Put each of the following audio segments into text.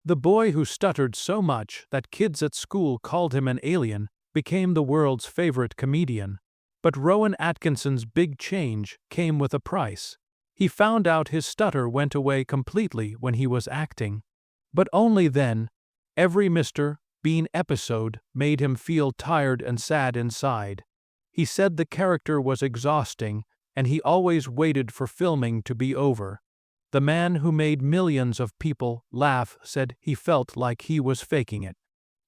The boy who stuttered so much that kids at school called him an alien became the world's favorite comedian. But Rowan Atkinson's big change came with a price. He found out his stutter went away completely when he was acting. But only then. Every Mr. Bean episode made him feel tired and sad inside. He said the character was exhausting, and he always waited for filming to be over. The man who made millions of people laugh said he felt like he was faking it.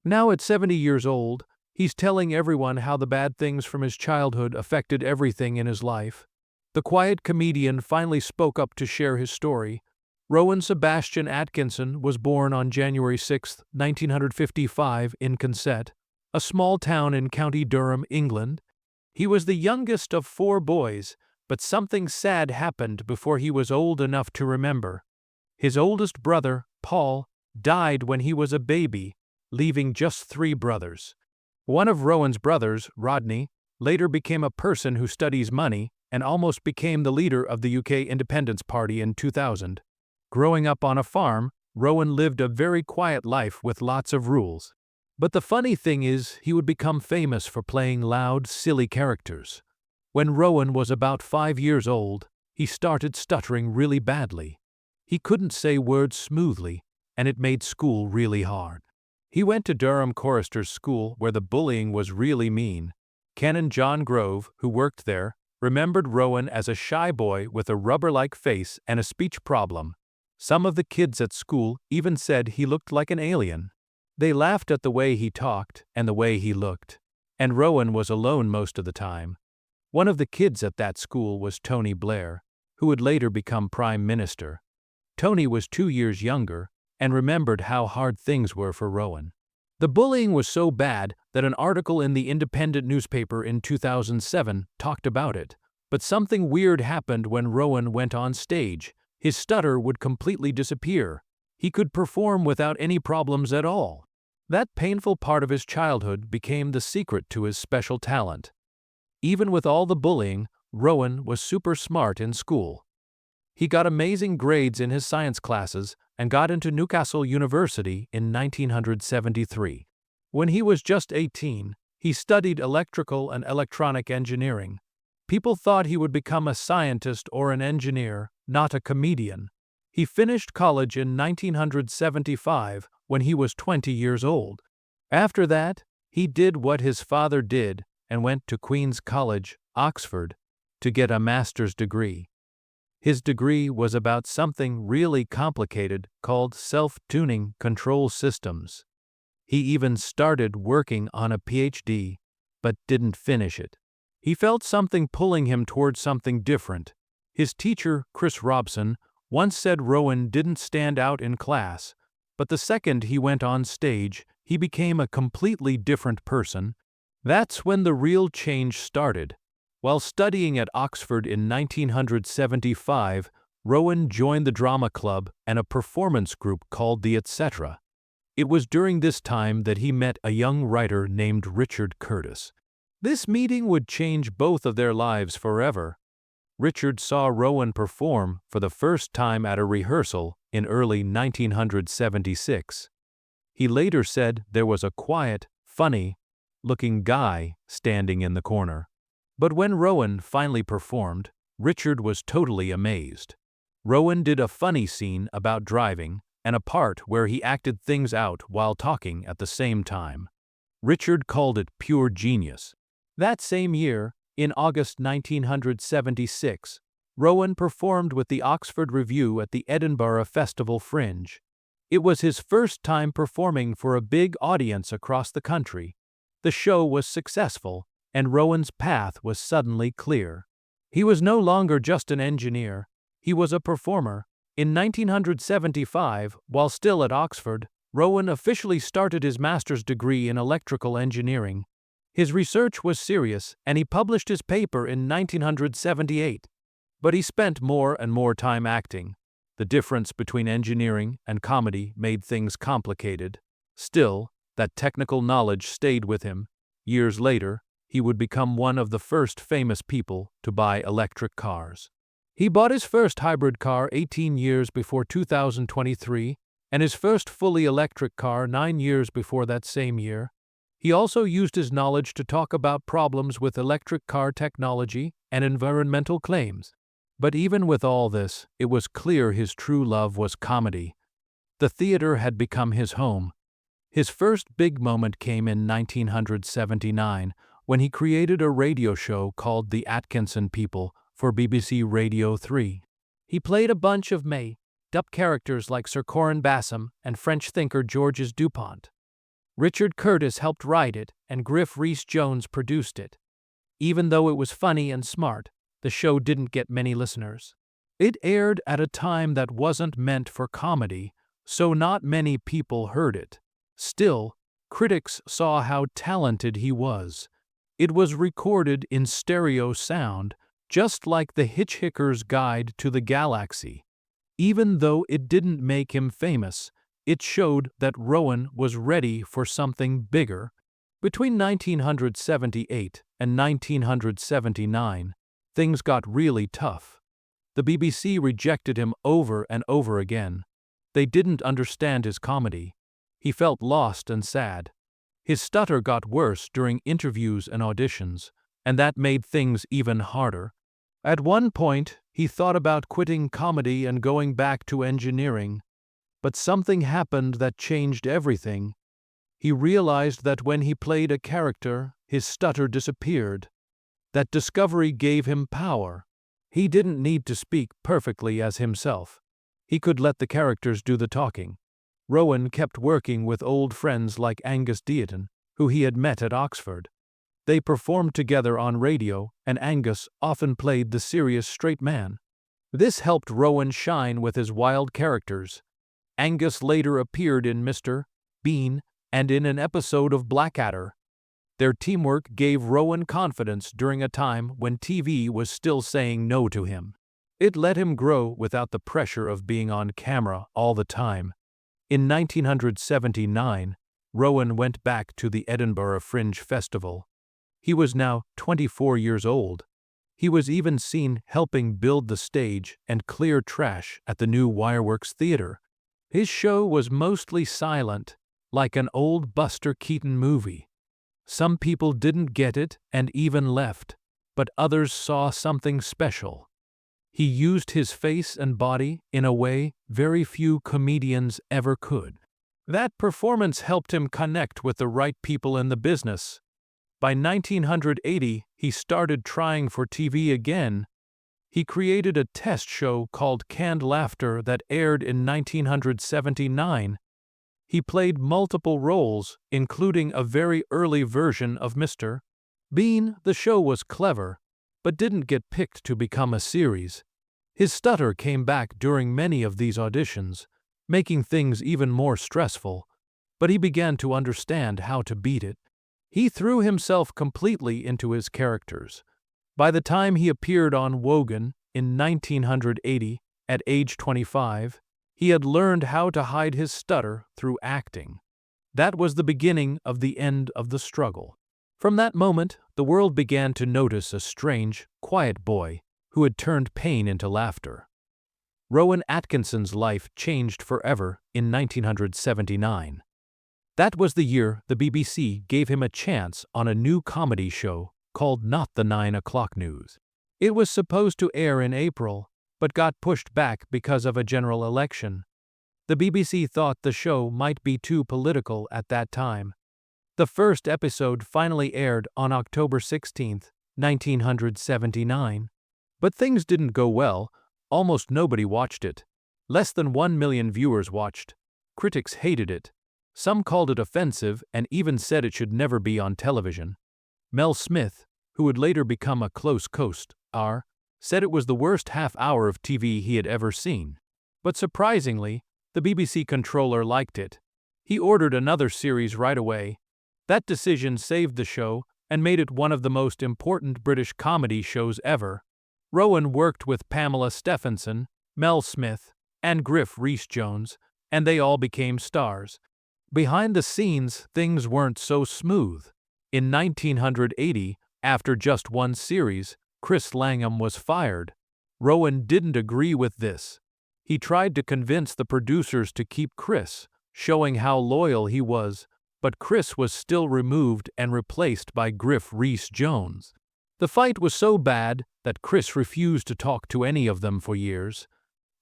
Now at 70 years old, he's telling everyone how the bad things from his childhood affected everything in his life. The quiet comedian finally spoke up to share his story. Rowan Sebastian Atkinson was born on January 6, 1955 in Consett, a small town in County Durham, England. He was the youngest of 4 boys, but something sad happened before he was old enough to remember. His oldest brother, Paul, died when he was a baby, leaving just 3 brothers. One of Rowan's brothers, Rodney, later became a person who studies money and almost became the leader of the UK Independence Party in 2000. Growing up on a farm, Rowan lived a very quiet life with lots of rules. But the funny thing is, he would become famous for playing loud, silly characters. When Rowan was about 5 years old, he started stuttering really badly. He couldn't say words smoothly, and it made school really hard. He went to Durham Choristers' School where the bullying was really mean. Canon John Grove, who worked there, remembered Rowan as a shy boy with a rubber-like face and a speech problem. Some of the kids at school even said he looked like an alien. They laughed at the way he talked and the way he looked. And Rowan was alone most of the time. One of the kids at that school was Tony Blair, who would later become Prime Minister. Tony was 2 years younger and remembered how hard things were for Rowan. The bullying was so bad that an article in the Independent newspaper in 2007 talked about it. But something weird happened when Rowan went on stage. His stutter would completely disappear. He could perform without any problems at all. That painful part of his childhood became the secret to his special talent. Even with all the bullying, Rowan was super smart in school. He got amazing grades in his science classes and got into Newcastle University in 1973. When he was just 18, he studied electrical and electronic engineering. People thought he would become a scientist or an engineer, not a comedian. He finished college in 1975 when he was 20 years old. After that, he did what his father did and went to Queen's College, Oxford, to get a master's degree. His degree was about something really complicated called self-tuning control systems. He even started working on a PhD, but didn't finish it. He felt something pulling him towards something different. His teacher, Chris Robson, once said Rowan didn't stand out in class, but the second he went on stage, he became a completely different person. That's when the real change started. While studying at Oxford in 1975, Rowan joined the drama club and a performance group called the Etc. It was during this time that he met a young writer named Richard Curtis. This meeting would change both of their lives forever. Richard saw Rowan perform for the first time at a rehearsal in early 1976. He later said there was a quiet, funny-looking guy standing in the corner. But when Rowan finally performed, Richard was totally amazed. Rowan did a funny scene about driving and a part where he acted things out while talking at the same time. Richard called it pure genius. That same year, in August 1976, Rowan performed with the Oxford Revue at the Edinburgh Festival Fringe. It was his first time performing for a big audience across the country. The show was successful, and Rowan's path was suddenly clear. He was no longer just an engineer, he was a performer. In 1975, while still at Oxford, Rowan officially started his master's degree in electrical engineering. His research was serious, and he published his paper in 1978. But he spent more and more time acting. The difference between engineering and comedy made things complicated. Still, that technical knowledge stayed with him. Years later, he would become one of the first famous people to buy electric cars. He bought his first hybrid car 18 years before 2023, and his first fully electric car 9 years before that same year. He also used his knowledge to talk about problems with electric car technology and environmental claims. But even with all this, it was clear his true love was comedy. The theater had become his home. His first big moment came in 1979 when he created a radio show called The Atkinson People for BBC Radio 3. He played a bunch of made-up characters like Sir Corin Bassam and French thinker Georges Dupont. Richard Curtis helped write it, and Griff Rhys-Jones produced it. Even though it was funny and smart, the show didn't get many listeners. It aired at a time that wasn't meant for comedy, so not many people heard it. Still, critics saw how talented he was. It was recorded in stereo sound, just like The Hitchhiker's Guide to the Galaxy. Even though it didn't make him famous, it showed that Rowan was ready for something bigger. Between 1978 and 1979, things got really tough. The BBC rejected him over and over again. They didn't understand his comedy. He felt lost and sad. His stutter got worse during interviews and auditions, and that made things even harder. At one point, he thought about quitting comedy and going back to engineering. But something happened that changed everything. He realized that when he played a character, his stutter disappeared. That discovery gave him power. He didn't need to speak perfectly as himself. He could let the characters do the talking. Rowan kept working with old friends like Angus Deaton, who he had met at Oxford. They performed together on radio, and Angus often played the serious straight man. This helped Rowan shine with his wild characters. Angus later appeared in Mr. Bean and in an episode of Blackadder. Their teamwork gave Rowan confidence during a time when TV was still saying no to him. It let him grow without the pressure of being on camera all the time. In 1979, Rowan went back to the Edinburgh Fringe Festival. He was now 24 years old. He was even seen helping build the stage and clear trash at the new Wireworks Theatre. His show was mostly silent, like an old Buster Keaton movie. Some people didn't get it and even left, but others saw something special. He used his face and body in a way very few comedians ever could. That performance helped him connect with the right people in the business. By 1980, he started trying for TV again. He created a test show called Canned Laughter that aired in 1979. He played multiple roles, including a very early version of Mr. Bean. The show was clever, but didn't get picked to become a series. His stutter came back during many of these auditions, making things even more stressful, but he began to understand how to beat it. He threw himself completely into his characters. By the time he appeared on Wogan in 1980, at age 25, he had learned how to hide his stutter through acting. That was the beginning of the end of the struggle. From that moment, the world began to notice a strange, quiet boy who had turned pain into laughter. Rowan Atkinson's life changed forever in 1979. That was the year the BBC gave him a chance on a new comedy show called Not the 9 O'Clock News. It was supposed to air in April, but got pushed back because of a general election. The BBC thought the show might be too political at that time. The first episode finally aired on October 16, 1979. But things didn't go well. Almost nobody watched it. Less than 1 million viewers watched. Critics hated it. Some called it offensive and even said it should never be on television. Mel Smith, who would later become a close co-star, said it was the worst half-hour of TV he had ever seen. But surprisingly, the BBC controller liked it. He ordered another series right away. That decision saved the show and made it one of the most important British comedy shows ever. Rowan worked with Pamela Stephenson, Mel Smith, and Griff Rhys-Jones, and they all became stars. Behind the scenes, things weren't so smooth. In 1980, after just one series, Chris Langham was fired. Rowan didn't agree with this. He tried to convince the producers to keep Chris, showing how loyal he was, but Chris was still removed and replaced by Griff Rhys-Jones. The fight was so bad that Chris refused to talk to any of them for years.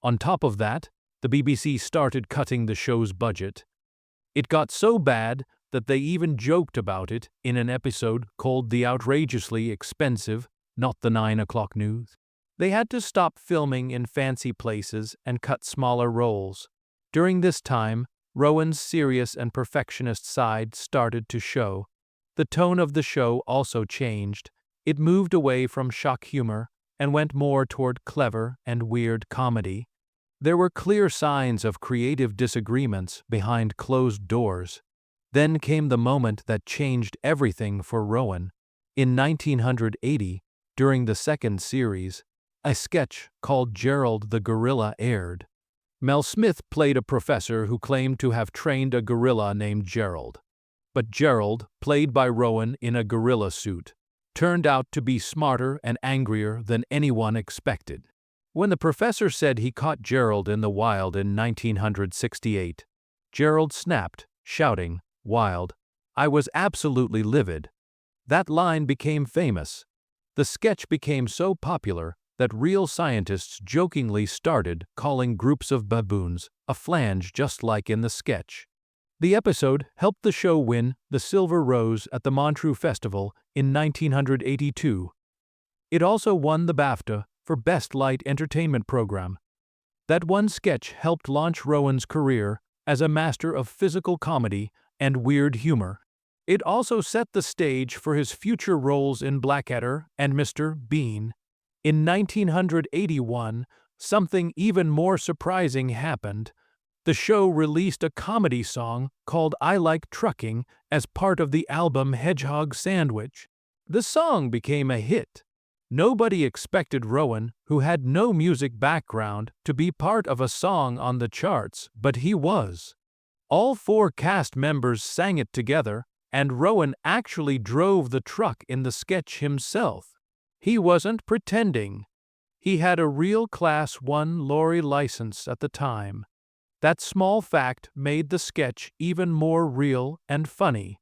On top of that, the BBC started cutting the show's budget. It got so bad that they even joked about it in an episode called The Outrageously Expensive, Not the 9 O'Clock News. They had to stop filming in fancy places and cut smaller roles. During this time, Rowan's serious and perfectionist side started to show. The tone of the show also changed. It moved away from shock humor and went more toward clever and weird comedy. There were clear signs of creative disagreements behind closed doors. Then came the moment that changed everything for Rowan. In 1980, during the second series, a sketch called Gerald the Gorilla aired. Mel Smith played a professor who claimed to have trained a gorilla named Gerald. But Gerald, played by Rowan in a gorilla suit, turned out to be smarter and angrier than anyone expected. When the professor said he caught Gerald in the wild in 1968, Gerald snapped, shouting, "Wild! I was absolutely livid." That line became famous. The sketch became so popular that real scientists jokingly started calling groups of baboons a flange, just like in the sketch. The episode helped the show win the Silver Rose at the Montreux Festival in 1982. It also won the BAFTA for Best Light Entertainment Program. That one sketch helped launch Rowan's career as a master of physical comedy and weird humor. It also set the stage for his future roles in Blackadder and Mr. Bean. In 1981, something even more surprising happened. The show released a comedy song called I Like Trucking as part of the album Hedgehog Sandwich. The song became a hit. Nobody expected Rowan, who had no music background, to be part of a song on the charts, but he was. All 4 cast members sang it together, and Rowan actually drove the truck in the sketch himself. He wasn't pretending. He had a real Class 1 lorry license at the time. That small fact made the sketch even more real and funny.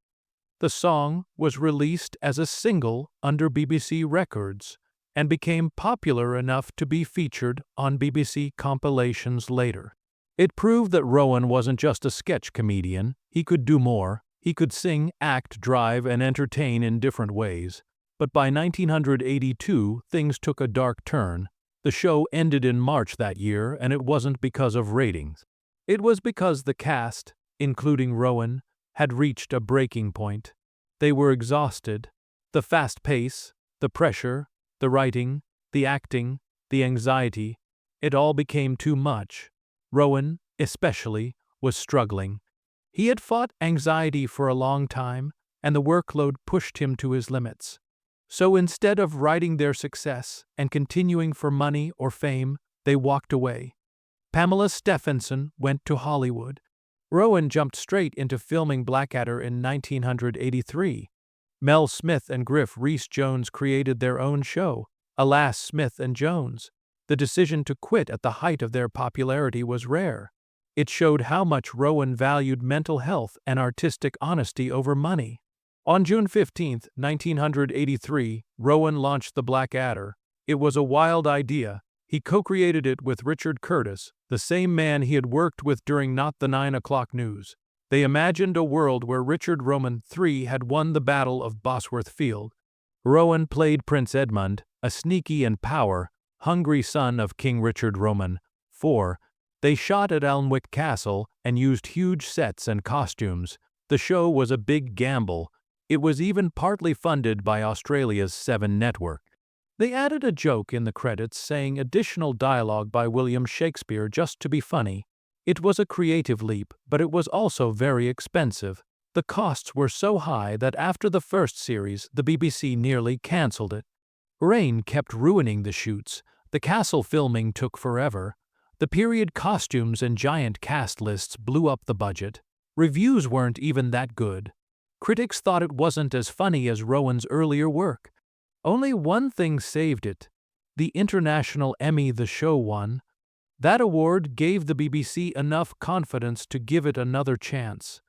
The song was released as a single under BBC Records and became popular enough to be featured on BBC compilations later. It proved that Rowan wasn't just a sketch comedian. He could do more. He could sing, act, drive, and entertain in different ways. But by 1982, things took a dark turn. The show ended in March that year, and it wasn't because of ratings. It was because the cast, including Rowan, had reached a breaking point. They were exhausted. The fast pace, the pressure, the writing, the acting, the anxiety, it all became too much. Rowan, especially, was struggling. He had fought anxiety for a long time, and the workload pushed him to his limits. So instead of writing their success and continuing for money or fame, they walked away. Pamela Stephenson went to Hollywood. Rowan jumped straight into filming Blackadder in 1983. Mel Smith and Griff Rhys-Jones created their own show, Alas, Smith and Jones. The decision to quit at the height of their popularity was rare. It showed how much Rowan valued mental health and artistic honesty over money. On June 15, 1983, Rowan launched the Blackadder. It was a wild idea. He co-created it with Richard Curtis, the same man he had worked with during Not the 9 O'Clock News. They imagined a world where Richard Roman III had won the Battle of Bosworth Field. Rowan played Prince Edmund, a sneaky and power-hungry son of King Richard Roman IV. They shot at Alnwick Castle and used huge sets and costumes. The show was a big gamble. It was even partly funded by Australia's 7 network. They added a joke in the credits saying additional dialogue by William Shakespeare just to be funny. It was a creative leap, but it was also very expensive. The costs were so high that after the first series, the BBC nearly cancelled it. Rain kept ruining the shoots. The castle filming took forever. The period costumes and giant cast lists blew up the budget. Reviews weren't even that good. Critics thought it wasn't as funny as Rowan's earlier work. Only one thing saved it: the International Emmy the show won. That award gave the BBC enough confidence to give it another chance.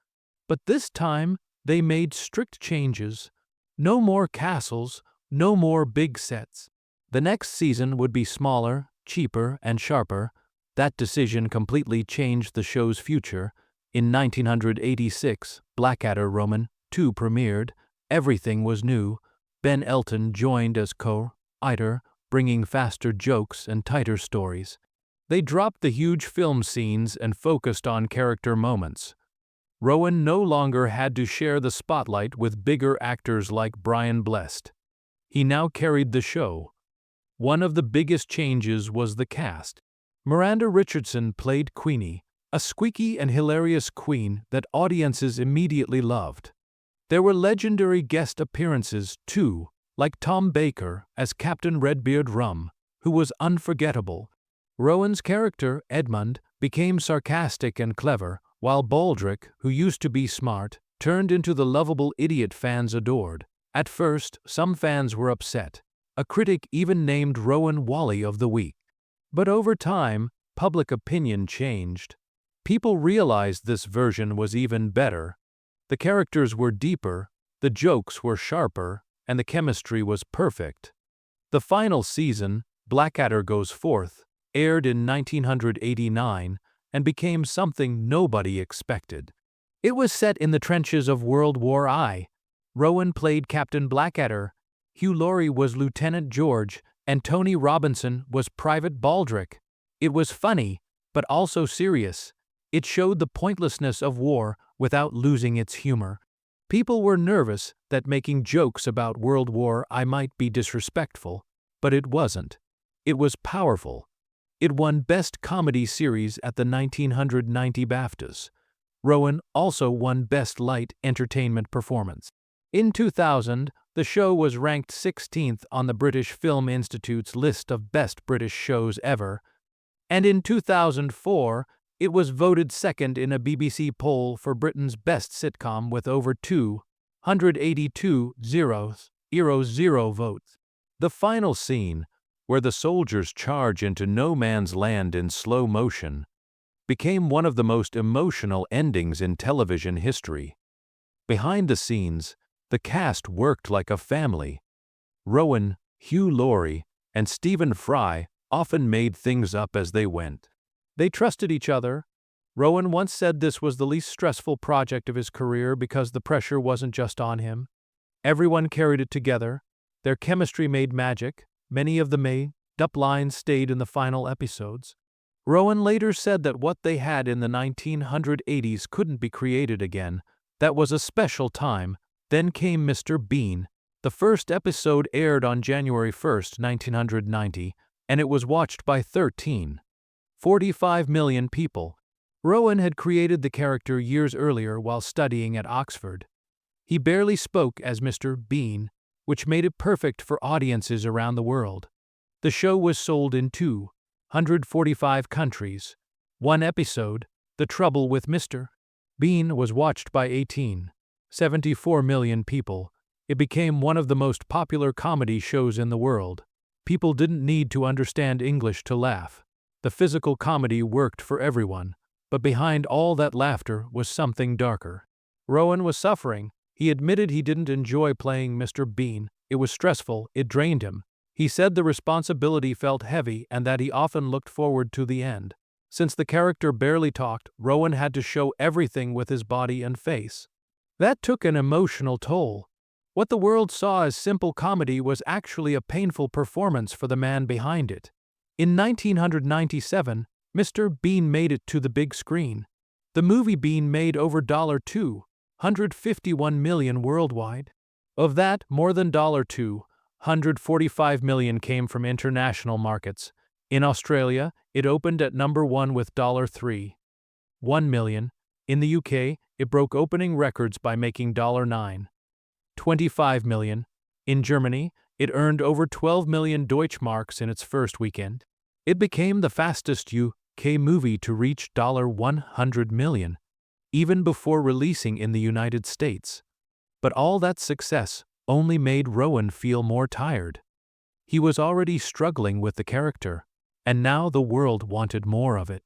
But this time, they made strict changes. No more castles, no more big sets. The next season would be smaller, cheaper, and sharper. That decision completely changed the show's future. In 1986, Blackadder Roman 2 premiered. Everything was new. Ben Elton joined as co-writer, bringing faster jokes and tighter stories. They dropped the huge film scenes and focused on character moments. Rowan no longer had to share the spotlight with bigger actors like Brian Blessed. He now carried the show. One of the biggest changes was the cast. Miranda Richardson played Queenie, a squeaky and hilarious queen that audiences immediately loved. There were legendary guest appearances, too, like Tom Baker as Captain Redbeard Rum, who was unforgettable. Rowan's character, Edmund, became sarcastic and clever, while Baldric, who used to be smart, turned into the lovable idiot fans adored. At first, some fans were upset. A critic even named Rowan Wally of the Week. But over time, public opinion changed. People realized this version was even better. The characters were deeper, the jokes were sharper, and the chemistry was perfect. The final season, Blackadder Goes Forth, aired in 1989 and became something nobody expected. It was set in the trenches of World War I. Rowan played Captain Blackadder, Hugh Laurie was Lieutenant George, and Tony Robinson was Private Baldric. It was funny, but also serious. It showed the pointlessness of war without losing its humor. People were nervous that making jokes about World War I might be disrespectful, but it wasn't. It was powerful. It won Best Comedy Series at the 1990 BAFTAs. Rowan also won Best Light Entertainment Performance. In 2000, the show was ranked 16th on the British Film Institute's list of best British shows ever, and in 2004, it was voted second in a BBC poll for Britain's best sitcom with over 282,000 votes. The final scene, where the soldiers charge into no man's land in slow motion, became one of the most emotional endings in television history. Behind the scenes, the cast worked like a family. Rowan, Hugh Laurie, and Stephen Fry often made things up as they went. They trusted each other. Rowan once said this was the least stressful project of his career because the pressure wasn't just on him. Everyone carried it together. Their chemistry made magic. Many of the made-up lines stayed in the final episodes. Rowan later said that what they had in the 1980s couldn't be created again. That was a special time. Then came Mr. Bean. The first episode aired on January 1, 1990, and it was watched by 45 million people. Rowan had created the character years earlier while studying at Oxford. He barely spoke as Mr. Bean, which made it perfect for audiences around the world. The show was sold in 245 countries. One episode, The Trouble with Mr. Bean, was watched by 74 million people. It became one of the most popular comedy shows in the world. People didn't need to understand English to laugh. The physical comedy worked for everyone, but behind all that laughter was something darker. Rowan was suffering. He admitted he didn't enjoy playing Mr. Bean. It was stressful, it drained him. He said the responsibility felt heavy and that he often looked forward to the end. Since the character barely talked, Rowan had to show everything with his body and face. That took an emotional toll. What the world saw as simple comedy was actually a painful performance for the man behind it. In 1997, Mr. Bean made it to the big screen. The movie Bean made over $251 million worldwide. Of that, more than $245 million came from international markets. In Australia, it opened at number 1 with $3.1 million. In the UK, it broke opening records by making $9.25 million. In Germany, it earned over 12 million Deutschmarks in its first weekend. It became the fastest UK movie to reach $100 million, even before releasing in the United States. But all that success only made Rowan feel more tired. He was already struggling with the character, and now the world wanted more of it.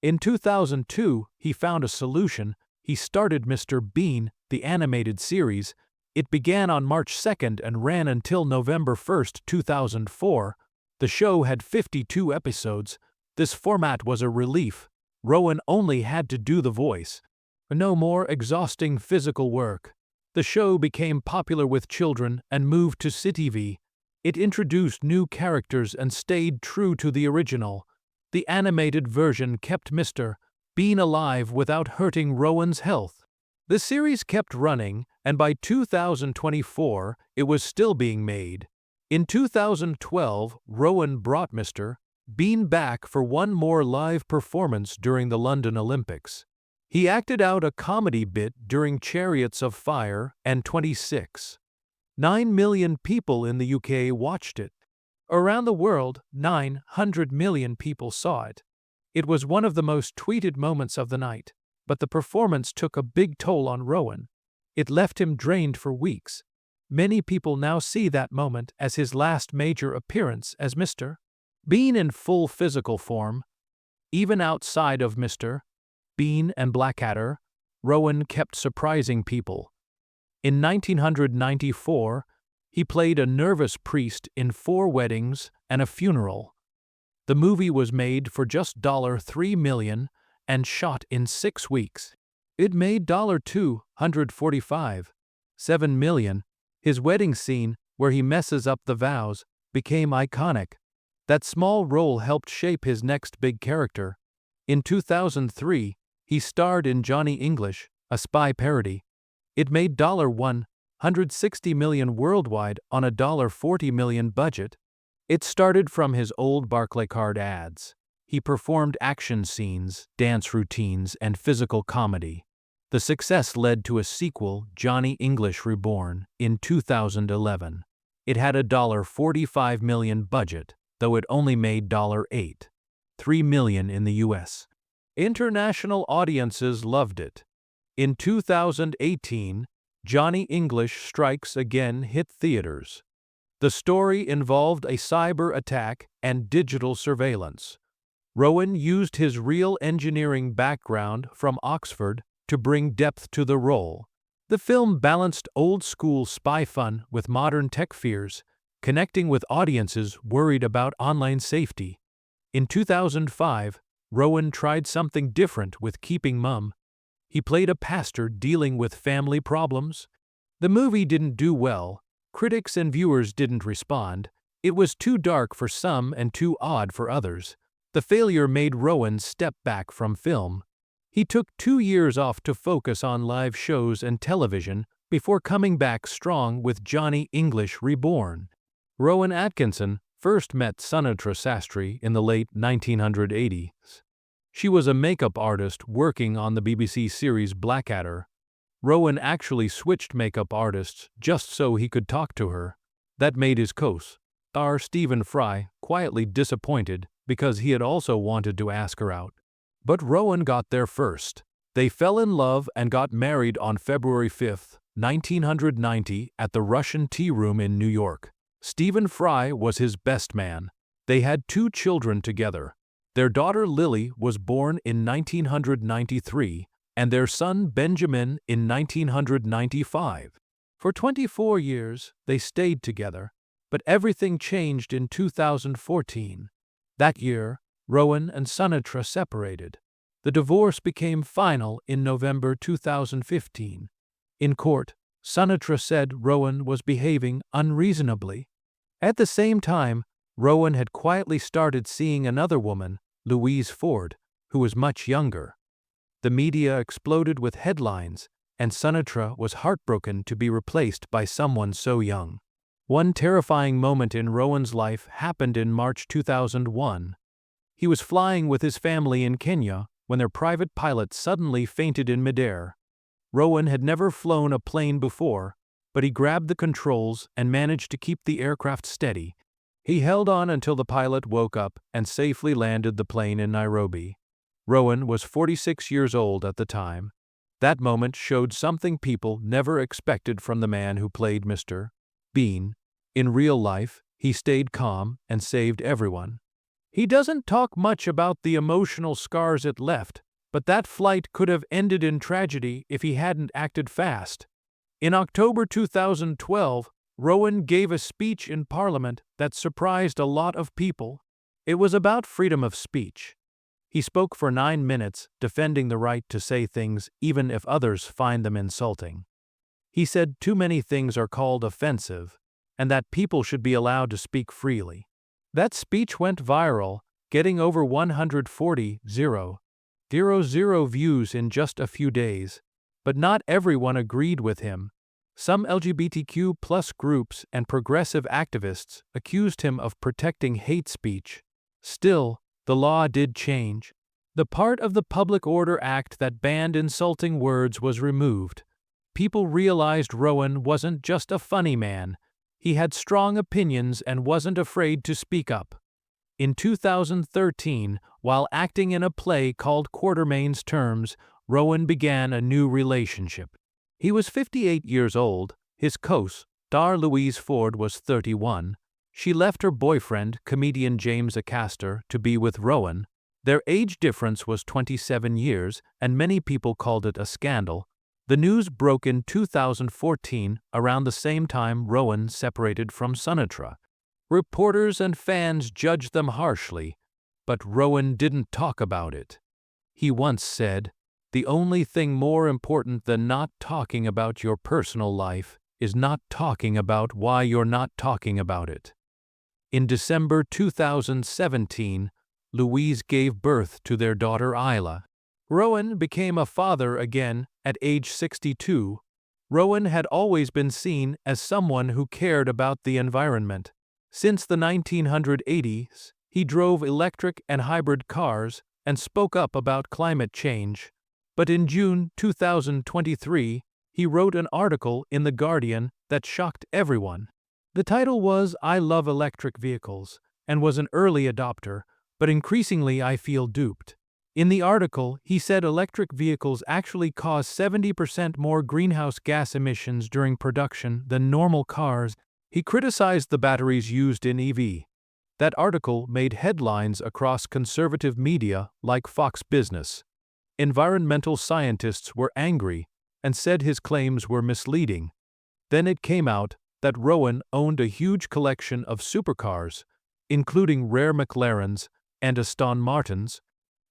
In 2002, he found a solution. He started Mr. Bean, the animated series. It began on March 2nd and ran until November 1st, 2004. The show had 52 episodes. This format was a relief. Rowan only had to do the voice. No more exhausting physical work. The show became popular with children and moved to CTV. It introduced new characters and stayed true to the original. The animated version kept Mr. Bean alive without hurting Rowan's health. The series kept running, and by 2024, it was still being made. In 2012, Rowan brought Mr. Bean back for one more live performance during the London Olympics. He acted out a comedy bit during Chariots of Fire and 26.9 million people in the UK watched it. Around the world, 900 million people saw it. It was one of the most tweeted moments of the night, but the performance took a big toll on Rowan. It left him drained for weeks. Many people now see that moment as his last major appearance as Mr. Bean in full physical form. Even outside of Mr. Bean and Blackadder, Rowan kept surprising people. In 1994, he played a nervous priest in 4 weddings and a funeral. The movie was made for just $3 million and shot in 6 weeks. It made $245.7 million. His wedding scene, where he messes up the vows, became iconic. That small role helped shape his next big character. In 2003, he starred in Johnny English, a spy parody. It made $160 million worldwide on a $40 million budget. It started from his old Barclaycard ads. He performed action scenes, dance routines, and physical comedy. The success led to a sequel, Johnny English Reborn, in 2011. It had a $45 million budget, though it only made $3 million in the US. International audiences loved it. In 2018, Johnny English Strikes Again hit theaters. The story involved a cyber attack and digital surveillance. Rowan used his real engineering background from Oxford to bring depth to the role. The film balanced old-school spy fun with modern tech fears, connecting with audiences worried about online safety. In 2005, Rowan tried something different with Keeping Mum. He played a pastor dealing with family problems. The movie didn't do well. Critics and viewers didn't respond. It was too dark for some and too odd for others. The failure made Rowan step back from film. He took 2 years off to focus on live shows and television before coming back strong with Johnny English Reborn. Rowan Atkinson first met Sunitra Sastry in the late 1980s. She was a makeup artist working on the BBC series Blackadder. Rowan actually switched makeup artists just so he could talk to her. That made his co-star Stephen Fry quietly disappointed because he had also wanted to ask her out. But Rowan got there first. They fell in love and got married on February 5, 1990 at the Russian Tea Room in New York. Stephen Fry was his best man. They had 2 children together. Their daughter Lily was born in 1993, and their son Benjamin in 1995. For 24 years, they stayed together, but everything changed in 2014. That year, Rowan and Sunitra separated. The divorce became final in November 2015. In court, Sunitra said Rowan was behaving unreasonably. At the same time, Rowan had quietly started seeing another woman, Louise Ford, who was much younger. The media exploded with headlines, and Sunitra was heartbroken to be replaced by someone so young. One terrifying moment in Rowan's life happened in March 2001. He was flying with his family in Kenya when their private pilot suddenly fainted in midair. Rowan had never flown a plane before, but he grabbed the controls and managed to keep the aircraft steady. He held on until the pilot woke up and safely landed the plane in Nairobi. Rowan was 46 years old at the time. That moment showed something people never expected from the man who played Mr. Bean. In real life, he stayed calm and saved everyone. He doesn't talk much about the emotional scars it left, but that flight could have ended in tragedy if he hadn't acted fast. In October 2012, Rowan gave a speech in Parliament that surprised a lot of people. It was about freedom of speech. He spoke for 9 minutes, defending the right to say things even if others find them insulting. He said too many things are called offensive, and that people should be allowed to speak freely. That speech went viral, getting over 140,000 views in just a few days. But not everyone agreed with him. Some LGBTQ+ groups and progressive activists accused him of protecting hate speech. Still, the law did change. The part of the Public Order Act that banned insulting words was removed. People realized Rowan wasn't just a funny man. He had strong opinions and wasn't afraid to speak up. In 2013, while acting in a play called Quartermain's Terms, Rowan began a new relationship. He was 58 years old. His co-star Louise Ford was 31. She left her boyfriend, comedian James Acaster, to be with Rowan. Their age difference was 27 years, and many people called it a scandal. The news broke in 2014, around the same time Rowan separated from Sinatra. Reporters and fans judged them harshly, but Rowan didn't talk about it. He once said, "The only thing more important than not talking about your personal life is not talking about why you're not talking about it." In December 2017, Louise gave birth to their daughter Isla. Rowan became a father again at age 62. Rowan had always been seen as someone who cared about the environment. Since the 1980s, he drove electric and hybrid cars and spoke up about climate change. But in June 2023, he wrote an article in The Guardian that shocked everyone. The title was "I Love Electric Vehicles" and was an early adopter, but increasingly I feel duped. In the article, he said electric vehicles actually cause 70% more greenhouse gas emissions during production than normal cars. He criticized the batteries used in EV. That article made headlines across conservative media like Fox Business. Environmental scientists were angry and said his claims were misleading. Then it came out that Rowan owned a huge collection of supercars, including rare McLarens and Aston Martins.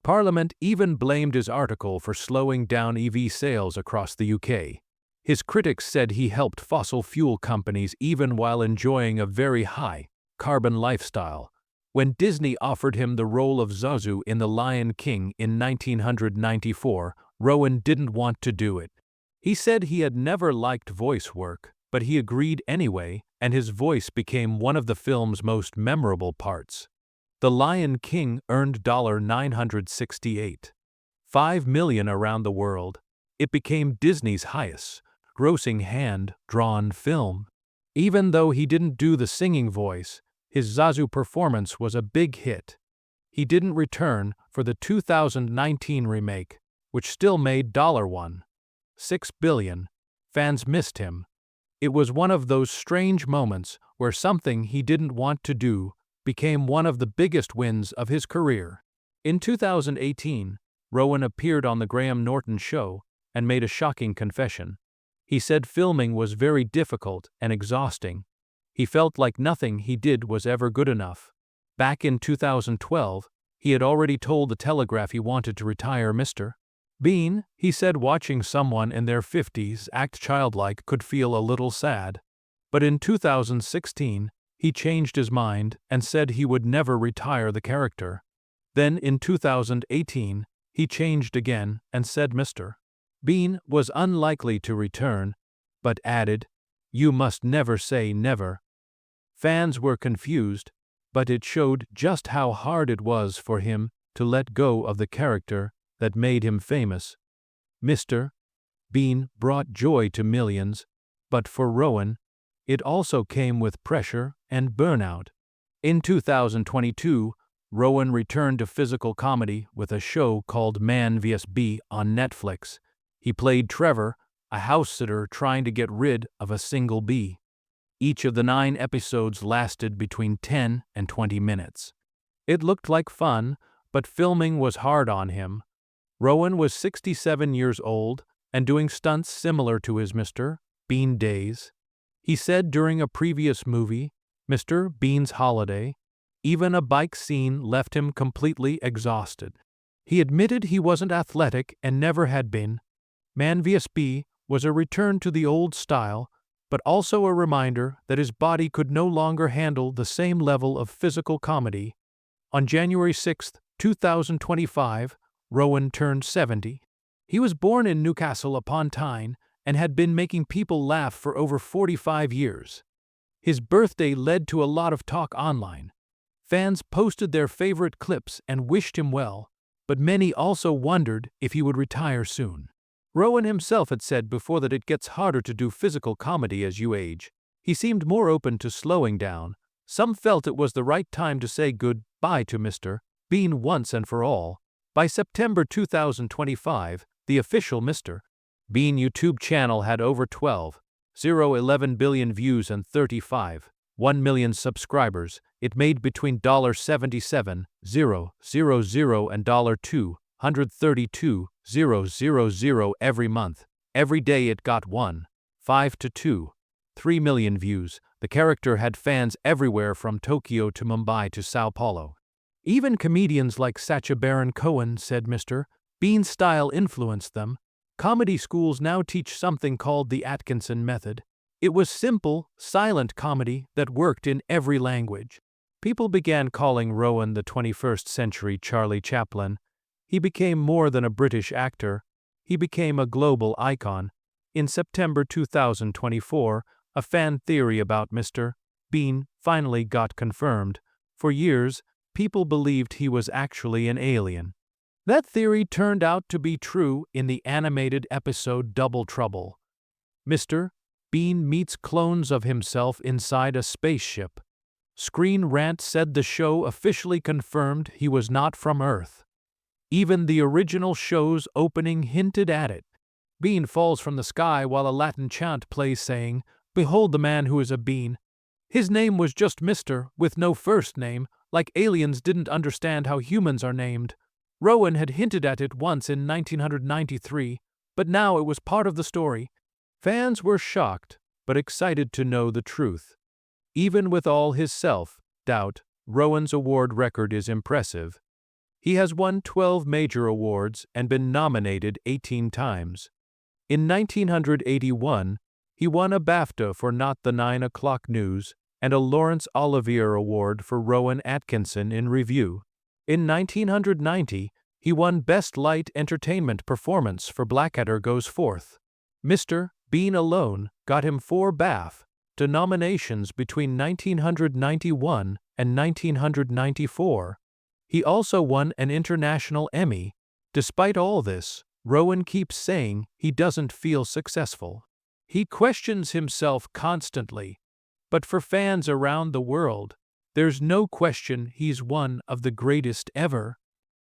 Parliament even blamed his article for slowing down EV sales across the UK. His critics said he helped fossil fuel companies even while enjoying a very high carbon lifestyle. When Disney offered him the role of Zazu in The Lion King in 1994, Rowan didn't want to do it. He said he had never liked voice work, but he agreed anyway, and his voice became one of the film's most memorable parts. The Lion King earned $968.5 million around the world. It became Disney's highest-grossing hand-drawn film. Even though he didn't do the singing voice, his Zazu performance was a big hit. He didn't return for the 2019 remake, which still made $1.6 billion. Fans missed him. It was one of those strange moments where something he didn't want to do became one of the biggest wins of his career. In 2018, Rowan appeared on The Graham Norton Show and made a shocking confession. He said filming was very difficult and exhausting. He felt like nothing he did was ever good enough. Back in 2012, he had already told The Telegraph he wanted to retire. Mr. Bean, he said, watching someone in their 50s act childlike could feel a little sad. But in 2016, he changed his mind and said he would never retire the character. Then in 2018, he changed again and said Mr. Bean was unlikely to return, but added, "You must never say never." Fans were confused, but it showed just how hard it was for him to let go of the character that made him famous. Mr. Bean brought joy to millions, but for Rowan, it also came with pressure and burnout. In 2022, Rowan returned to physical comedy with a show called Man vs. Bee on Netflix. He played Trevor, a house-sitter trying to get rid of a single bee. Each of the 9 episodes lasted between 10 and 20 minutes. It looked like fun, but filming was hard on him. Rowan was 67 years old and doing stunts similar to his Mr. Bean days. He said during a previous movie, Mr. Bean's Holiday, even a bike scene left him completely exhausted. He admitted he wasn't athletic and never had been. Man vs. Bee was a return to the old style, but also a reminder that his body could no longer handle the same level of physical comedy. On January 6, 2025, Rowan turned 70. He was born in Newcastle upon Tyne and had been making people laugh for over 45 years. His birthday led to a lot of talk online. Fans posted their favorite clips and wished him well, but many also wondered if he would retire soon. Rowan himself had said before that it gets harder to do physical comedy as you age. He seemed more open to slowing down. Some felt it was the right time to say goodbye to Mr. Bean once and for all. By September 2025, the official Mr. Bean YouTube channel had over 12.011 billion views and 35.1 million subscribers. It made between $77,000 and $232,000 every month. Every day it got 1.5 to 2.3 million views. The character had fans everywhere from Tokyo to Mumbai to Sao Paulo. Even comedians like Sacha Baron Cohen said Mr. Bean's style influenced them. Comedy schools now teach something called the Atkinson method. It was simple, silent comedy that worked in every language. People began calling Rowan the 21st century Charlie Chaplin. He became more than a British actor. He became a global icon. In September 2024, a fan theory about Mr. Bean finally got confirmed. For years, people believed he was actually an alien. That theory turned out to be true in the animated episode Double Trouble. Mr. Bean meets clones of himself inside a spaceship. Screen Rant said the show officially confirmed he was not from Earth. Even the original show's opening hinted at it. Bean falls from the sky while a Latin chant plays saying, "Behold the man who is a bean." His name was just Mr. with no first name, like aliens didn't understand how humans are named. Rowan had hinted at it once in 1993, but now it was part of the story. Fans were shocked, but excited to know the truth. Even with all his self-doubt, Rowan's award record is impressive. He has won 12 major awards and been nominated 18 times. In 1981, he won a BAFTA for Not the 9 O'Clock News and a Laurence Olivier Award for Rowan Atkinson in Review. In 1990, he won Best Light Entertainment Performance for Blackadder Goes Forth. Mr. Bean alone got him 4 BAFTA nominations between 1991 and 1994. He also won an International Emmy. Despite all this, Rowan keeps saying he doesn't feel successful. He questions himself constantly. But for fans around the world, there's no question he's one of the greatest ever.